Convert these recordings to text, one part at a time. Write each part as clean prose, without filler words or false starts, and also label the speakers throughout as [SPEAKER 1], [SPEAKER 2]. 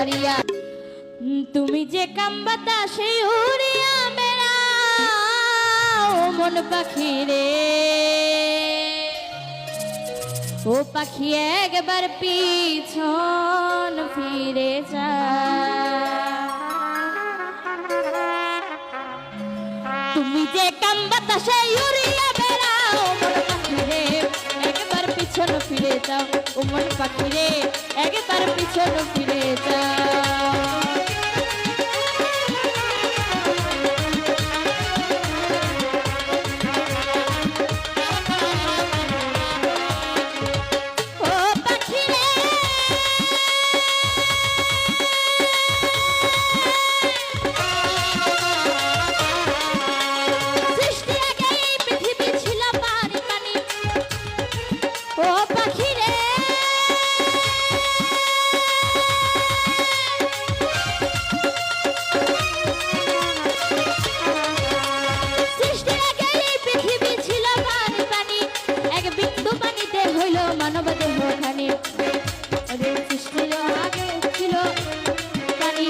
[SPEAKER 1] ছাড়িয়া। তুমি যে কাম বাতাসে উড়িয়া বেড়াও মন পাখি রে, ও পাখি একবার পিছন ফিরে যা। তুমি যে কাম বাতাসে উড়িয়া বেড়াও মন পাখি রে, একবার পিছন ফিরে যাও ও মন পাখি রে, একবার পিছন ফিরে যাও। মানব দেহ খানি সৃষ্টির আগে ছিল পানি।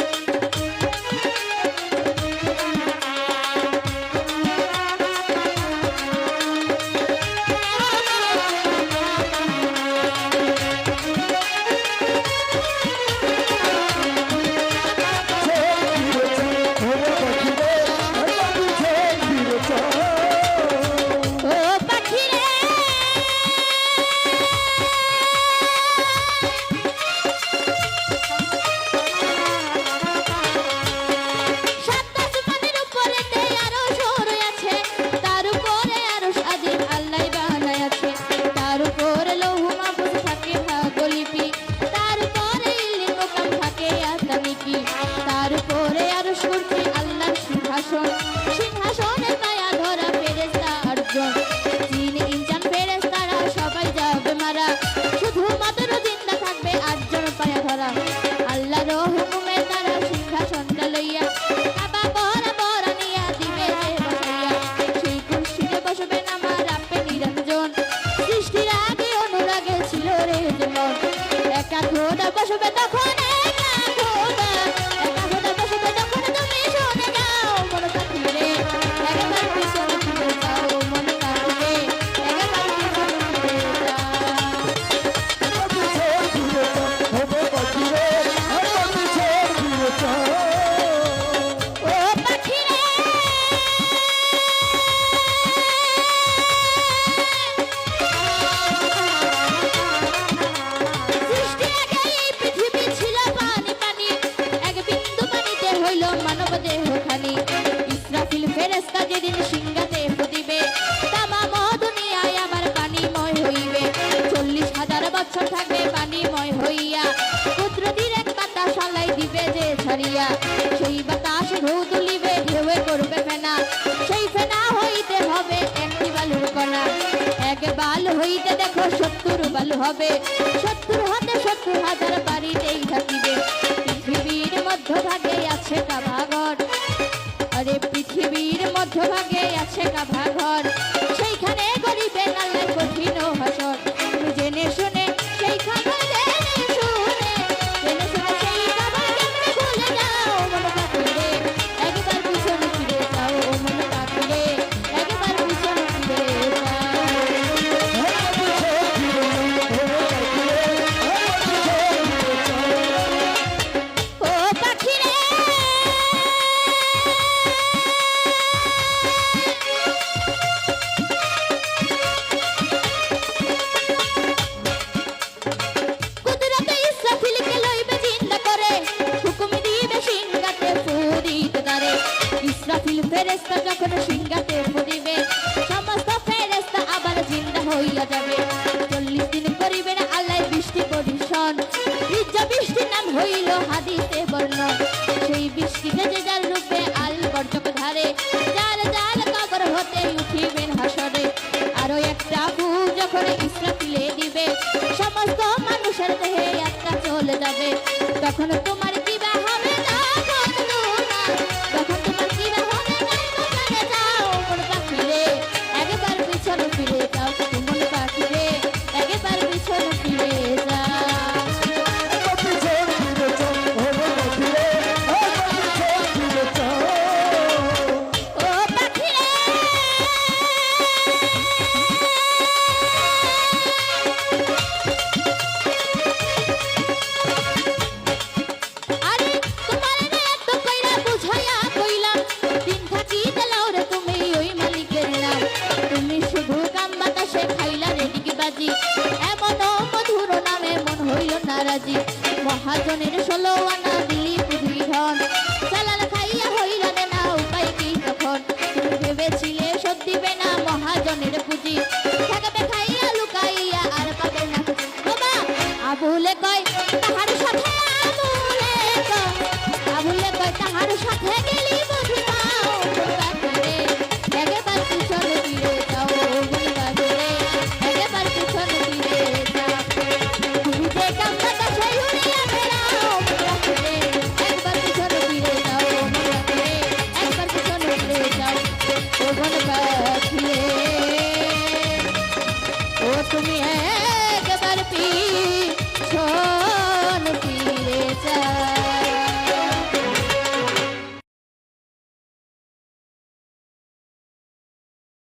[SPEAKER 1] সিংহাসনের মায়া ধরা ফেরেশতা আটজন, জিন ইনসান ফেরেশতারা সবাই যাবে মারা, শুধুমাত্র জিন্দা থাকবে আটজন পায়া ধরা। আল্লাহর হুকুমে তারা সিংহাসনটা লইয়া কাবা বহরা বহরা নিয়া দিবে যে বসাইয়া, সেই কুরসিতে বসবেন আমার আপে নিরঞ্জন। সৃষ্টির আগে অনুরাগে ছিল রে জীবন, একা খোদা বসবে তখন একা খোদা, একা খোদা বসবে তখন তুমি শুনে যাও মন পাখি রে, একবার পিছন ফিরে যাও মন পাখি রে, একবার পিছন ফিরে যাও। ও পাখি রে সৃষ্টি আগে এই পৃথিবী ছিল পানি পানি, এক বিন্দু পানিতে হইল মানব দেহ খানি। ইসরাফিল ফেরেশতা যেদিন সিংহাতে ফুদিবে, তামাম দুনিয়ায় আমার পানিময় হইবে, 40,000 বছর থাকবে পানিময় হইয়া, কুদরতির এক বাতাস আলাই দিবে যে ছাড়িয়া, সেই বাতাস ঢেউ তুলিবে ঢেউয়ে করবে ফেনা, সেই ফেনা হইতে হবে একটি বালুর কণা, এক বাল হইতে দেখো 70 বালু হবে, 70 হাতে 70,000 বাড়িতেই থাকিবে। পৃথিবীর মধ্যভাগে আছে কাবাঘর, আরে পৃথিবীর মধ্যভাগে আছে কাবাঘর, সেইখানে গরিবের আল্লাহ কঠিন হাসর। তুমি জেনে শুনে সেই খাবার জেনে শুনে সেই খাবার কেমনে ভুলে যাও মন পাখি রে, একবার পিছন ফিরে যাও মন পাখি রে, একবার পিছন ফিরে যাও। ও পাখি রে কুদরতে ইসরাফিলকে লইবে জিন্দা করে, হুকুম দিবে সিংহাতে ফুদিতে তারে। ইসরাফিল ফেরেশতা যখন সিংহাতে ফুদিবে, সমস্ত ফেরেশতা আবার জিন্দা হইয়া যাবে। 40 দিন করিবে না আল্লাহ বৃষ্টি পরিশন, ইজ্জা বৃষ্টির নাম হইল হাদিসে বর্ণন। সেই বৃষ্টিতে যে যার রূপে আল বর্জক ধারে, যার যার কবর হতে উঠিবেন হাসরে। আরো একটা ফু যখন ইসরাফিলে দিবে, সমস্ত মানুষের দেহে একটা চলে যাবে, তখন তোমার কি বা হবে তখন লুনা, তখন তোমার কি বা হবে জানে যাও মন পাখি রে, একবার পিছন ফিরে যাও মন পাখি রে, একবার পিছন ফিরে যাও। রাজি। মহাজনের 16 আনা দিলি পুঁজি ধন, চালাল খাইয়া হইরানে না উপায় কি তখন? তুমি ভেবেছিলে শোধ দিবে না মহাজনের পুঁজি, থাকবে খাইয়া লুকাইয়া আর পাবে না খুঁজি। বাবা আবুলে কয় তাহার